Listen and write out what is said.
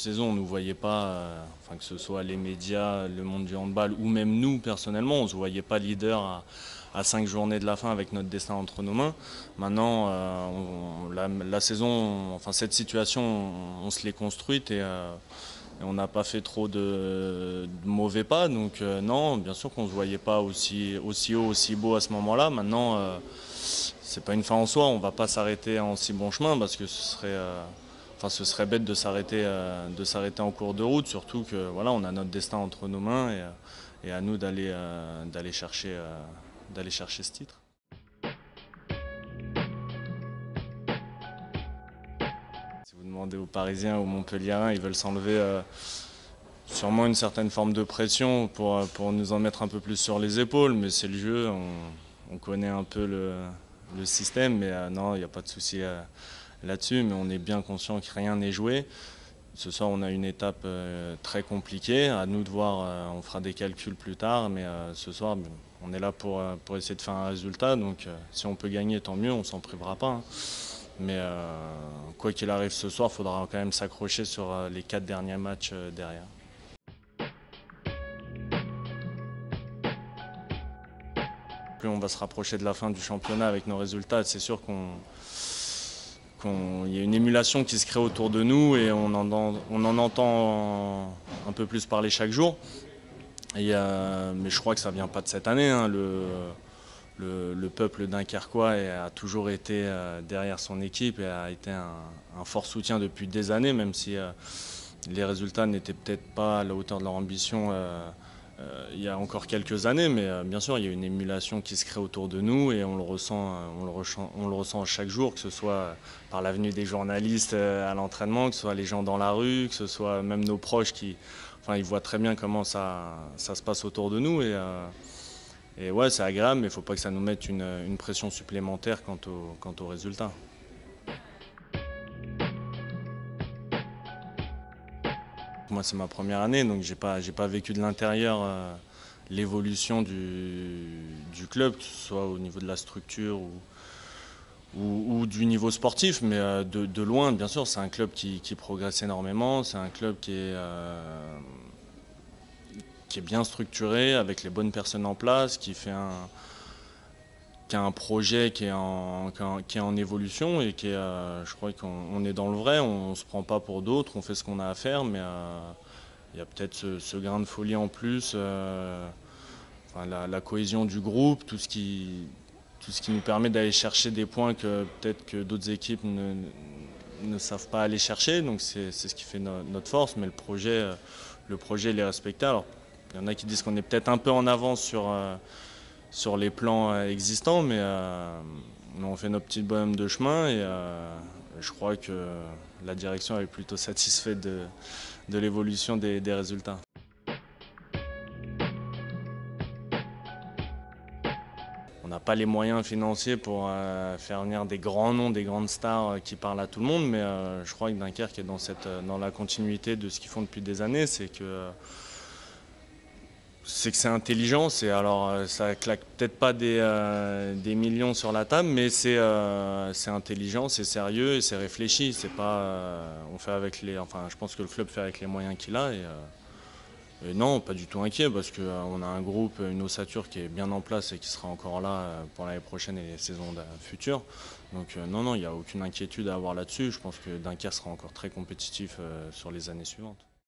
saison, on ne nous voyait pas, enfin, que ce soit les médias, le monde du handball ou même nous personnellement, on ne se voyait pas leader à 5 journées de la fin avec notre destin entre nos mains. Maintenant, la saison, enfin cette situation, on se l'est construite et on n'a pas fait trop de mauvais pas. Donc non, bien sûr qu'on ne se voyait pas aussi haut, aussi beau à ce moment-là. Maintenant, c'est pas une fin en soi, on ne va pas s'arrêter en si bon chemin parce que ce serait bête de s'arrêter en cours de route, surtout que voilà, on a notre destin entre nos mains et à nous d'aller chercher ce titre. Si vous demandez aux Parisiens ou aux Montpelliérains, ils veulent s'enlever sûrement une certaine forme de pression pour nous en mettre un peu plus sur les épaules, mais c'est le jeu, on connaît un peu le système, mais non, il n'y a pas de souci là-dessus, mais on est bien conscient que rien n'est joué. Ce soir, on a une étape très compliquée. À nous de voir, on fera des calculs plus tard, mais ce soir, on est là pour essayer de faire un résultat. Donc, si on peut gagner, tant mieux, on ne s'en privera pas, hein. Mais quoi qu'il arrive ce soir, il faudra quand même s'accrocher sur les 4 derniers matchs derrière. Plus on va se rapprocher de la fin du championnat avec nos résultats, c'est sûr qu'il y a une émulation qui se crée autour de nous et on en entend un peu plus parler chaque jour. Mais je crois que ça ne vient pas de cette année, hein. Le peuple dunkerquois a toujours été derrière son équipe et a été un fort soutien depuis des années, même si les résultats n'étaient peut-être pas à la hauteur de leur ambition il y a encore quelques années, mais bien sûr il y a une émulation qui se crée autour de nous et on le ressent chaque jour, que ce soit par la venue des journalistes à l'entraînement, que ce soit les gens dans la rue, que ce soit même nos proches ils voient très bien comment ça se passe autour de nous et ouais, c'est agréable, mais il ne faut pas que ça nous mette une pression supplémentaire quant aux résultats. Moi, c'est ma première année, donc j'ai pas vécu de l'intérieur l'évolution du club, que ce soit au niveau de la structure ou du niveau sportif, mais de loin, bien sûr, c'est un club qui progresse énormément, c'est un club qui est bien structuré, avec les bonnes personnes en place, qui a un projet qui est en évolution et je crois qu'on est dans le vrai, on ne se prend pas pour d'autres, on fait ce qu'on a à faire, mais il y a peut-être ce grain de folie en plus, la cohésion du groupe, tout ce qui nous permet d'aller chercher des points que peut-être que d'autres équipes ne savent pas aller chercher, donc c'est ce qui fait notre force, mais le projet il est respecté. Alors, il y en a qui disent qu'on est peut-être un peu en avance sur les plans existants, mais on fait nos petits bonhommes de chemin et je crois que la direction est plutôt satisfaite de l'évolution des résultats. On n'a pas les moyens financiers pour faire venir des grands noms, des grandes stars qui parlent à tout le monde, mais je crois que Dunkerque est dans la continuité de ce qu'ils font depuis des années, c'est que c'est intelligent, ça claque peut-être pas des millions sur la table, mais c'est intelligent, c'est sérieux et c'est réfléchi. C'est pas, on fait je pense que le club fait avec les moyens qu'il a et non, pas du tout inquiet parce qu'on a un groupe, une ossature qui est bien en place et qui sera encore là pour l'année prochaine et les saisons futures. Donc non, il n'y a aucune inquiétude à avoir là-dessus. Je pense que Dunkerque sera encore très compétitif sur les années suivantes.